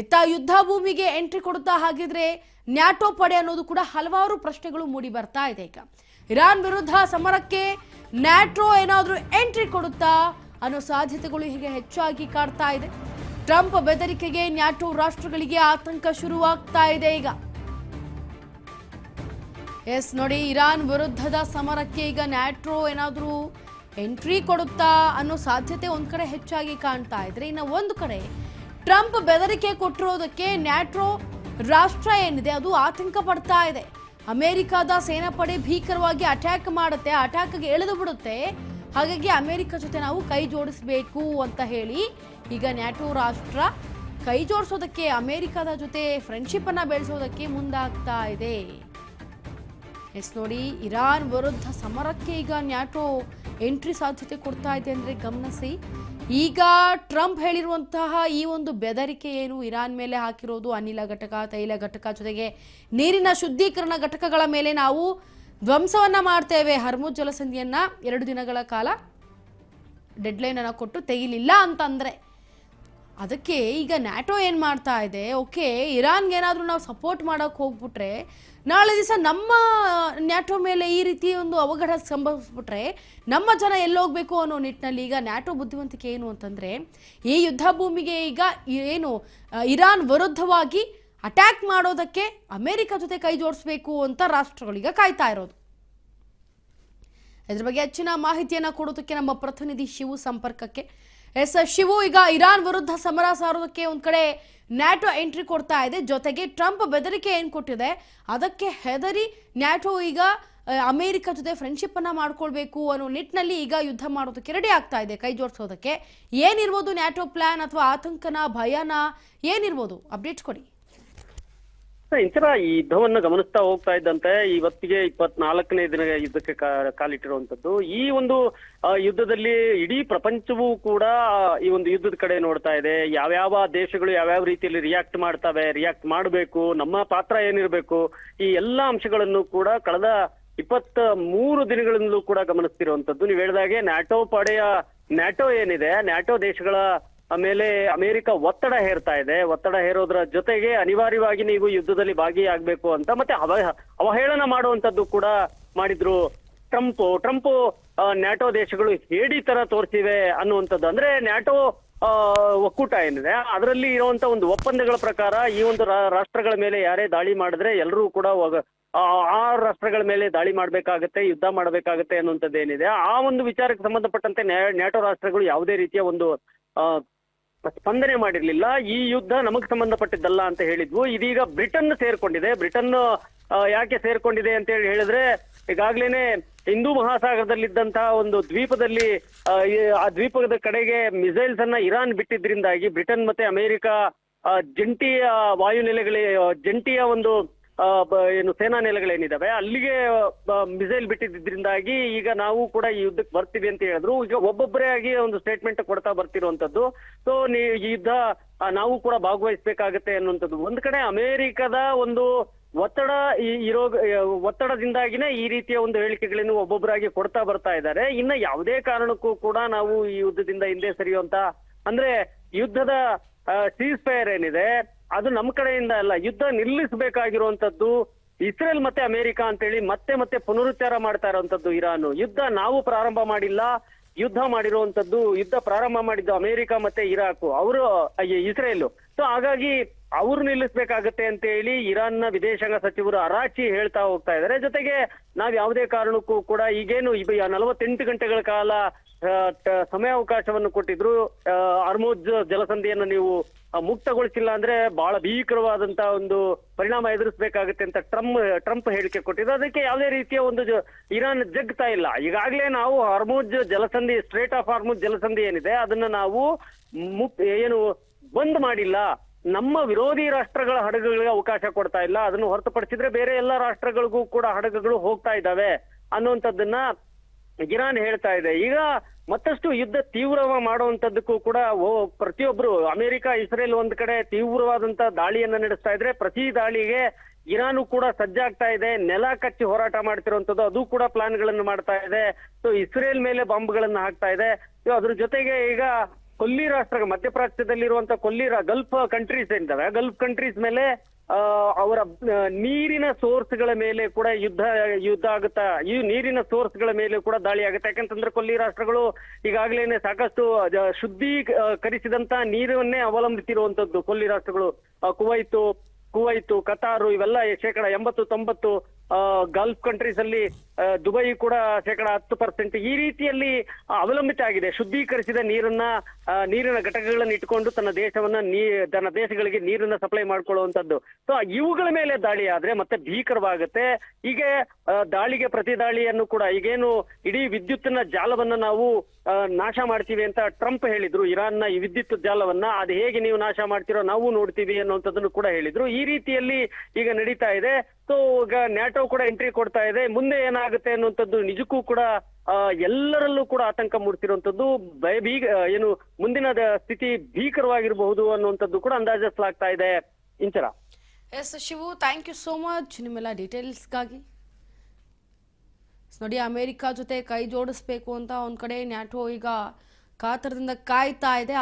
ಇತ್ತ ಯುದ್ಧ ಭೂಮಿಗೆ ಎಂಟ್ರಿ ಕೊಡುತ್ತಾ ಹಾಗಿದ್ರೆ ನ್ಯಾಟೋ ಪಡೆ ಅನ್ನೋದು ಕೂಡ ಹಲವಾರು ಪ್ರಶ್ನೆಗಳು ಮೂಡಿ ಬರ್ತಾ ಇದೆ. ಈಗ ಇರಾನ್ ವಿರುದ್ಧ ಸಮರಕ್ಕೆ ನ್ಯಾಟೋ ಏನಾದರೂ ಎಂಟ್ರಿ ಕೊಡುತ್ತಾ ಅನ್ನೋ ಸಾಧ್ಯತೆಗಳು ಹೀಗೆ ಹೆಚ್ಚಾಗಿ ಕಾಡ್ತಾ ಇದೆ. ಟ್ರಂಪ್ ಬೆದರಿಕೆಗೆ ನ್ಯಾಟೋ ರಾಷ್ಟ್ರಗಳಿಗೆ ಆತಂಕ ಶುರುವಾಗ್ತಾ ಇದೆ. ಈಗ ಎಸ್ ನೋಡಿ, ಇರಾನ್ ವಿರುದ್ಧದ ಸಮರಕ್ಕೆ ಈಗ ನ್ಯಾಟೋ ಏನಾದರೂ ಎಂಟ್ರಿ ಕೊಡುತ್ತಾ ಅನ್ನೋ ಸಾಧ್ಯತೆ ಒಂದ್ ಕಡೆ ಹೆಚ್ಚಾಗಿ ಕಾಣ್ತಾ ಇದ್ರೆ, ಇನ್ನು ಒಂದು ಕಡೆ ಟ್ರಂಪ್ ಬೆದರಿಕೆ ಕೊಟ್ಟಿರೋದಕ್ಕೆ ನ್ಯಾಟೋ ರಾಷ್ಟ್ರ ಏನಿದೆ ಅದು ಆತಂಕ ಪಡ್ತಾ ಇದೆ. ಅಮೆರಿಕದ ಸೇನಾಪಡೆ ಭೀಕರವಾಗಿ ಅಟ್ಯಾಕ್ ಮಾಡುತ್ತೆ, ಅಟ್ಯಾಕ್ಗೆ ಎಳೆದು ಬಿಡುತ್ತೆ. ಹಾಗಾಗಿ ಅಮೆರಿಕ ಜೊತೆ ನಾವು ಕೈ ಜೋಡಿಸಬೇಕು ಅಂತ ಹೇಳಿ ಈಗ ನ್ಯಾಟೋ ರಾಷ್ಟ್ರ ಕೈ ಜೋಡಿಸೋದಕ್ಕೆ, ಅಮೆರಿಕದ ಜೊತೆ ಫ್ರೆಂಡ್ಶಿಪ್ ಅನ್ನ ಬೆಳೆಸೋದಕ್ಕೆ ಮುಂದಾಗ್ತಾ ಇದೆ. ಎಸ್ ನೋಡಿ, ಇರಾನ್ ವಿರುದ್ಧ ಸಮರಕ್ಕೆ ಈಗ ನ್ಯಾಟೋ ಎಂಟ್ರಿ ಸಾಧ್ಯತೆ ಕೊಡ್ತಾ ಇದೆ ಅಂದರೆ ಗಮನಿಸಿ. ಈಗ ಟ್ರಂಪ್ ಹೇಳಿರುವಂತಹ ಈ ಒಂದು ಬೆದರಿಕೆ ಏನು, ಇರಾನ್ ಮೇಲೆ ಹಾಕಿರೋದು ಅನಿಲ ಘಟಕ, ತೈಲ ಘಟಕ, ಜೊತೆಗೆ ನೀರಿನ ಶುದ್ಧೀಕರಣ ಘಟಕಗಳ ಮೇಲೆ ನಾವು ಧ್ವಂಸವನ್ನ ಮಾಡ್ತೇವೆ, ಹರ್ಮುಜ್ ಜಲಸಂಧಿಯನ್ನ 2 ದಿನಗಳ ಕಾಲ ಡೆಡ್ಲೈನ್ ಅನ್ನು ಕೊಟ್ಟು ತೆಗಿಲಿಲ್ಲ ಅಂತಂದ್ರೆ, ಅದಕ್ಕೆ ಈಗ ನ್ಯಾಟೋ ಏನು ಮಾಡ್ತಾ ಇದೆ, ಓಕೆ ಇರಾನ್ಗೆ ಏನಾದರೂ ನಾವು ಸಪೋರ್ಟ್ ಮಾಡೋಕ್ಕೆ ಹೋಗ್ಬಿಟ್ರೆ ನಾಳೆ ದಿವಸ ನಮ್ಮ ನ್ಯಾಟೋ ಮೇಲೆ ಈ ರೀತಿ ಒಂದು ಅವಘಡ ಸಂಭವಿಸ್ಬಿಟ್ರೆ ನಮ್ಮ ಜನ ಎಲ್ಲೋಗ್ಬೇಕು ಅನ್ನೋ ನಿಟ್ಟಿನಲ್ಲಿ ಈಗ ನ್ಯಾಟೋ ಬುದ್ಧಿವಂತಿಕೆ ಏನು ಅಂತಂದರೆ, ಈ ಯುದ್ಧ ಭೂಮಿಗೆ ಈಗ ಏನು ಇರಾನ್ ವಿರುದ್ಧವಾಗಿ ಅಟ್ಯಾಕ್ ಮಾಡೋದಕ್ಕೆ ಅಮೆರಿಕ ಜೊತೆ ಕೈ ಜೋಡಿಸ್ಬೇಕು ಅಂತ ರಾಷ್ಟ್ರಗಳೀಗ ಕಾಯ್ತಾ ಇರೋದು. ಇದ್ರ ಬಗ್ಗೆ ಹೆಚ್ಚಿನ ಮಾಹಿತಿಯನ್ನು ಕೊಡೋದಕ್ಕೆ ನಮ್ಮ ಪ್ರತಿನಿಧಿ ಶಿವು ಸಂಪರ್ಕಕ್ಕೆ. ಎಸ್ ಶಿವು, ಈಗ ಇರಾನ್ ವಿರುದ್ಧ ಸಮರ ಸಾರೋದಕ್ಕೆ ಒಂದ್ ಕಡೆ ನ್ಯಾಟೋ ಎಂಟ್ರಿ ಕೊಡ್ತಾ ಇದೆ, ಜೊತೆಗೆ ಟ್ರಂಪ್ ಬೆದರಿಕೆ ಏನು ಕೊಟ್ಟಿದೆ ಅದಕ್ಕೆ ಹೆದರಿ ನ್ಯಾಟೋ ಈಗ ಅಮೆರಿಕ ಜೊತೆ ಫ್ರೆಂಡ್ಶಿಪ್ ಅನ್ನ ಮಾಡ್ಕೊಳ್ಬೇಕು ಅನ್ನೋ ನಿಟ್ಟಿನಲ್ಲಿ ಈಗ ಯುದ್ಧ ಮಾಡೋದಕ್ಕೆ ರೆಡಿ ಆಗ್ತಾ ಇದೆ, ಕೈ ಜೋಡಿಸೋದಕ್ಕೆ. ಏನಿರ್ಬೋದು ನ್ಯಾಟೋ ಪ್ಲಾನ್, ಅಥವಾ ಆತಂಕನ, ಭಯನ, ಏನಿರ್ಬೋದು ಅಪ್ಡೇಟ್ಸ್ ಕೊಡಿ. ಇಂತರ ಈ ಯುದ್ಧವನ್ನು ಗಮನಿಸ್ತಾ ಹೋಗ್ತಾ ಇದ್ದಂತೆ ಇವತ್ತಿಗೆ 24ನೇ ದಿನ ಯುದ್ಧಕ್ಕೆ ಕಾಲಿಟ್ಟಿರುವಂತದ್ದು. ಈ ಒಂದು ಯುದ್ಧದಲ್ಲಿ ಇಡೀ ಪ್ರಪಂಚವೂ ಕೂಡ ಈ ಒಂದು ಯುದ್ಧದ ಕಡೆ ನೋಡ್ತಾ ಇದೆ. ಯಾವ್ಯಾವ ದೇಶಗಳು ಯಾವ್ಯಾವ ರೀತಿಯಲ್ಲಿ ರಿಯಾಕ್ಟ್ ಮಾಡಬೇಕು, ನಮ್ಮ ಪಾತ್ರ ಏನಿರಬೇಕು, ಈ ಎಲ್ಲಾ ಅಂಶಗಳನ್ನು ಕೂಡ ಕಳೆದ 23 ದಿನಗಳಿಂದಲೂ ಕೂಡ ಗಮನಿಸ್ತಿರುವಂತದ್ದು. ನೀವು ಹೇಳಿದಾಗೆ ನ್ಯಾಟೋ ಏನಿದೆ, ನ್ಯಾಟೋ ದೇಶಗಳ ಮೇಲೆ ಅಮೆರಿಕ ಒತ್ತಡ ಹೇರ್ತಾ ಇದೆ. ಒತ್ತಡ ಹೇರೋದ್ರ ಜೊತೆಗೆ ಅನಿವಾರ್ಯವಾಗಿ ನೀವು ಯುದ್ಧದಲ್ಲಿ ಭಾಗಿಯಾಗಬೇಕು ಅಂತ ಮತ್ತೆ ಅವಹೇಳನ ಮಾಡುವಂತದ್ದು ಕೂಡ ಮಾಡಿದ್ರು ಟ್ರಂಪ್. ನ್ಯಾಟೋ ದೇಶಗಳು ಹೇಡಿ ತರ ತೋರಿಸಿವೆ ಅನ್ನುವಂಥದ್ದು. ಅಂದ್ರೆ ನ್ಯಾಟೋ ಒಕ್ಕೂಟ ಏನಿದೆ ಅದರಲ್ಲಿ ಇರುವಂತ ಒಂದು ಒಪ್ಪಂದಗಳ ಪ್ರಕಾರ ಈ ಒಂದು ರಾಷ್ಟ್ರಗಳ ಮೇಲೆ ಯಾರೇ ದಾಳಿ ಮಾಡಿದ್ರೆ ಎಲ್ಲರೂ ಕೂಡ ಆ ರಾಷ್ಟ್ರಗಳ ಮೇಲೆ ದಾಳಿ ಮಾಡ್ಬೇಕಾಗತ್ತೆ, ಯುದ್ಧ ಮಾಡ್ಬೇಕಾಗತ್ತೆ ಅನ್ನುವಂಥದ್ದು ಏನಿದೆ, ಆ ಒಂದು ವಿಚಾರಕ್ಕೆ ಸಂಬಂಧಪಟ್ಟಂತೆ ನ್ಯಾಟೋ ರಾಷ್ಟ್ರಗಳು ಯಾವುದೇ ರೀತಿಯ ಒಂದು ಸ್ಪಂದನೆ ಮಾಡಿರ್ಲಿಲ್ಲ. ಈ ಯುದ್ಧ ನಮಗ್ ಸಂಬಂಧಪಟ್ಟಿದ್ದಲ್ಲ ಅಂತ ಹೇಳಿದ್ವು. ಇದೀಗ ಬ್ರಿಟನ್ ಸೇರ್ಕೊಂಡಿದೆ. ಬ್ರಿಟನ್ ಯಾಕೆ ಸೇರ್ಕೊಂಡಿದೆ ಅಂತ ಹೇಳಿದ್ರೆ, ಈಗಾಗ್ಲೇನೆ ಹಿಂದೂ ಮಹಾಸಾಗರದಲ್ಲಿದ್ದಂತಹ ಒಂದು ದ್ವೀಪದಲ್ಲಿ ಆ ದ್ವೀಪದ ಕಡೆಗೆ ಮಿಸೈಲ್ಸ್ ಅನ್ನ ಇರಾನ್ ಬಿಟ್ಟಿದ್ರಿಂದಾಗಿ ಬ್ರಿಟನ್ ಮತ್ತೆ ಅಮೆರಿಕ ಜಂಟಿಯ ಜಂಟಿಯ ಒಂದು ಏನು ಸೇನಾ ನೆಲೆಗಳೇನಿದಾವೆ ಅಲ್ಲಿಗೆ ಮಿಸೈಲ್ ಬಿಟ್ಟಿದ್ರಿಂದಾಗಿ ಈಗ ನಾವು ಕೂಡ ಈ ಯುದ್ಧಕ್ಕೆ ಬರ್ತೀವಿ ಅಂತ ಹೇಳಿದ್ರು. ಈಗ ಒಬ್ಬೊಬ್ಬರೇ ಆಗಿ ಒಂದು ಸ್ಟೇಟ್ಮೆಂಟ್ ಕೊಡ್ತಾ ಬರ್ತಿರುವಂತದ್ದು. ಸೊ ಈ ಯುದ್ಧ ನಾವು ಕೂಡ ಭಾಗವಹಿಸ್ಬೇಕಾಗತ್ತೆ ಅನ್ನುವಂಥದ್ದು. ಒಂದ್ ಕಡೆ ಅಮೆರಿಕದ ಒಂದು ಒತ್ತಡದಿಂದಾಗಿನೇ ಈ ರೀತಿಯ ಒಂದು ಹೇಳಿಕೆಗಳನ್ನು ಒಬ್ಬೊಬ್ಬರಾಗಿ ಕೊಡ್ತಾ ಬರ್ತಾ ಇದ್ದಾರೆ. ಇನ್ನ ಯಾವುದೇ ಕಾರಣಕ್ಕೂ ಕೂಡ ನಾವು ಈ ಯುದ್ಧದಿಂದ ಹಿಂದೆ ಸರಿಯುವಂತ, ಅಂದ್ರೆ ಯುದ್ಧದ ಸೀಸ್ ಫೈರ್ ಏನಿದೆ ಅದು ನಮ್ಮ ಕಡೆಯಿಂದ ಅಲ್ಲ, ಯುದ್ಧ ನಿಲ್ಲಿಸಬೇಕಾಗಿರುವಂತದ್ದು ಇಸ್ರೇಲ್ ಮತ್ತೆ ಅಮೆರಿಕ ಅಂತೇಳಿ ಮತ್ತೆ ಪುನರುಚ್ಚಾರ ಮಾಡ್ತಾ ಇರುವಂತದ್ದು ಇರಾನ್. ಯುದ್ಧ ನಾವು ಪ್ರಾರಂಭ ಮಾಡಿಲ್ಲ, ಯುದ್ಧ ಪ್ರಾರಂಭ ಮಾಡಿದ್ದು ಅಮೆರಿಕ ಮತ್ತೆ ಇರಾಕ್, ಇಸ್ರೇಲ್. ಸೊ ಹಾಗಾಗಿ ಅವ್ರು ನಿಲ್ಲಿಸ್ಬೇಕಾಗತ್ತೆ ಅಂತ ಹೇಳಿ ಇರಾನ್ನ ವಿದೇಶಾಂಗ ಸಚಿವರು ಅರಾಚಿ ಹೇಳ್ತಾ ಹೋಗ್ತಾ ಇದ್ದಾರೆ. ಜೊತೆಗೆ ನಾವ್ ಯಾವುದೇ ಕಾರಣಕ್ಕೂ ಕೂಡ ಈಗೇನು 48 ಗಂಟೆಗಳ ಕಾಲ ಸಮಯಾವಕಾಶವನ್ನು ಕೊಟ್ಟಿದ್ರು, ಹರ್ಮುಜ್ ಜಲಸಂಧಿಯನ್ನು ನೀವು ಮುಕ್ತಗೊಳಿಸಿಲ್ಲ ಅಂದ್ರೆ ಬಹಳ ಭೀಕರವಾದಂತ ಒಂದು ಪರಿಣಾಮ ಎದುರಿಸಬೇಕಾಗುತ್ತೆ ಅಂತ ಟ್ರಂಪ್ ಹೇಳಿಕೆ ಕೊಟ್ಟಿದ್ರು. ಅದಕ್ಕೆ ಯಾವುದೇ ರೀತಿಯ ಒಂದು ಇರಾನ್ ಜಗ್ತಾ ಇಲ್ಲ. ಈಗಾಗಲೇ ನಾವು ಸ್ಟ್ರೇಟ್ ಆಫ್ ಹಾರ್ಮುಜ್ ಜಲಸಂಧಿ ಏನಿದೆ ಅದನ್ನ ನಾವು ಬಂದ್ ಮಾಡಿಲ್ಲ, ನಮ್ಮ ವಿರೋಧಿ ರಾಷ್ಟ್ರಗಳ ಹಡಗುಗಳಿಗೆ ಅವಕಾಶ ಕೊಡ್ತಾ ಇಲ್ಲ, ಅದನ್ನು ಹೊರತುಪಡಿಸಿದ್ರೆ ಬೇರೆ ಎಲ್ಲ ರಾಷ್ಟ್ರಗಳಿಗೂ ಕೂಡ ಹಡಗುಗಳು ಹೋಗ್ತಾ ಇದ್ದಾವೆ ಅನ್ನುವಂಥದ್ದನ್ನ ಇರಾನ್ ಹೇಳ್ತಾ ಇದೆ. ಈಗ ಮತ್ತಷ್ಟು ಯುದ್ಧ ತೀವ್ರ ಮಾಡುವಂತದ್ದಕ್ಕೂ ಕೂಡ ಪ್ರತಿಯೊಬ್ರು ಅಮೆರಿಕ, ಇಸ್ರೇಲ್ ಒಂದ್ ಕಡೆ ತೀವ್ರವಾದಂತ ದಾಳಿಯನ್ನ ನಡೆಸ್ತಾ ಇದ್ರೆ, ಪ್ರತಿ ದಾಳಿಗೆ ಇರಾನು ಕೂಡ ಸಜ್ಜಾಗ್ತಾ ಇದೆ, ನೆಲ ಕಚ್ಚಿ ಹೋರಾಟ ಮಾಡ್ತಿರುವಂತದ್ದು, ಅದು ಕೂಡ ಪ್ಲಾನ್ ಗಳನ್ನು ಮಾಡ್ತಾ ಇದೆ. ಸೊ ಇಸ್ರೇಲ್ ಮೇಲೆ ಬಾಂಬ್ಗಳನ್ನ ಹಾಕ್ತಾ ಇದೆ. ಅದ್ರ ಜೊತೆಗೆ ಈಗ ಕೊಲ್ಲಿ ರಾಷ್ಟ್ರ ಮಧ್ಯಪ್ರಾಚ್ಯದಲ್ಲಿರುವಂತಹ ಗಲ್ಫ್ ಕಂಟ್ರೀಸ್ ಏನಿದಾವೆ ಗಲ್ಫ್ ಕಂಟ್ರೀಸ್ ಮೇಲೆ ಅವರ ನೀರಿನ ಸೋರ್ಸ್ಗಳ ಮೇಲೆ ಕೂಡ ಯುದ್ಧ ಆಗುತ್ತಾ, ಈ ನೀರಿನ ಸೋರ್ಸ್ಗಳ ಮೇಲೆ ಕೂಡ ದಾಳಿ ಆಗುತ್ತೆ. ಯಾಕಂತಂದ್ರೆ ಕೊಲ್ಲಿ ರಾಷ್ಟ್ರಗಳು ಈಗಾಗಲೇ ಸಾಕಷ್ಟು ಶುದ್ಧೀಕರಿಸಿದಂತ ನೀರನ್ನೇ ಅವಲಂಬಿಸಿರುವಂತದ್ದು ಕೊಲ್ಲಿ ರಾಷ್ಟ್ರಗಳು. ಕುವೈತು, ಕತಾರು ಇವೆಲ್ಲ 80-90 ಗಲ್ಫ್ ಕಂಟ್ರೀಸ್ ಅಲ್ಲಿ, ದುಬೈ ಕೂಡ 10%. ಈ ರೀತಿಯಲ್ಲಿ ಅವಲಂಬಿತ ಆಗಿದೆ. ಶುದ್ಧೀಕರಿಸಿದ ನೀರಿನ ಘಟಕಗಳನ್ನು ಇಟ್ಕೊಂಡು ತನ್ನ ದೇಶಗಳಿಗೆ ನೀರನ್ನ ಸಪ್ಲೈ ಮಾಡ್ಕೊಳ್ಳುವಂತದ್ದು. ಸೊ ಇವುಗಳ ಮೇಲೆ ದಾಳಿ ಆದ್ರೆ ಮತ್ತೆ ಭೀಕರವಾಗುತ್ತೆ. ಹೀಗೆ ದಾಳಿಗೆ ಪ್ರತಿ ದಾಳಿಯನ್ನು ಕೂಡ ಈಗೇನು ಇಡೀ ವಿದ್ಯುತ್ತಿನ ಜಾಲವನ್ನ ನಾವು ನಾಶ ಮಾಡ್ತೀವಿ ಅಂತ ಟ್ರಂಪ್ ಹೇಳಿದ್ರು. ಇರಾನ್ನ ಈ ವಿದ್ಯುತ್ ಜಾಲವನ್ನ ಅದು ಹೇಗೆ ನೀವು ನಾಶ ಮಾಡ್ತೀರೋ ನಾವು ನೋಡ್ತೀವಿ ಅನ್ನುವಂಥದ್ದನ್ನು ಕೂಡ ಹೇಳಿದ್ರು. ಈ ರೀತಿಯಲ್ಲಿ ಈಗ ನಡೀತಾ ಇದೆ. ಸೊ ಈಗ ನ್ಯಾಟೋ ಕೂಡ ಎಂಟ್ರಿ ಕೊಡ್ತಾ ಇದೆ. ಮುಂದೆ ಏನಾಗುತ್ತೆ ಅನ್ನುವಂಥದ್ದು ನಿಜಕ್ಕೂ ಕೂಡ ಎಲ್ಲರಲ್ಲೂ ಕೂಡ ಆತಂಕ ಮೂಡಿಸಿರುವಂತದ್ದು. ಏನು ಮುಂದಿನ ಸ್ಥಿತಿ ಭೀಕರವಾಗಿರಬಹುದು ಅನ್ನುವಂಥದ್ದು ಕೂಡ ಅಂದಾಜಿಸಲಾಗ್ತಾ ಇದೆ. Inchara. S Shivu, thank you so much ನಿಮ್ಮೆಲ್ಲ ಡೀಟೇಲ್ಸ್ಗಾಗಿ. ನೋಡಿ, ಅಮೆರಿಕ ಜೊತೆ ಕೈ ಜೋಡಿಸ್ಬೇಕು ಅಂತ ಒಂದ್ ಕಡೆ ನ್ಯಾಟೋ ಈಗ ಕಾತರದಿಂದ ಕಾಯ್ತಾ ಇದೆ.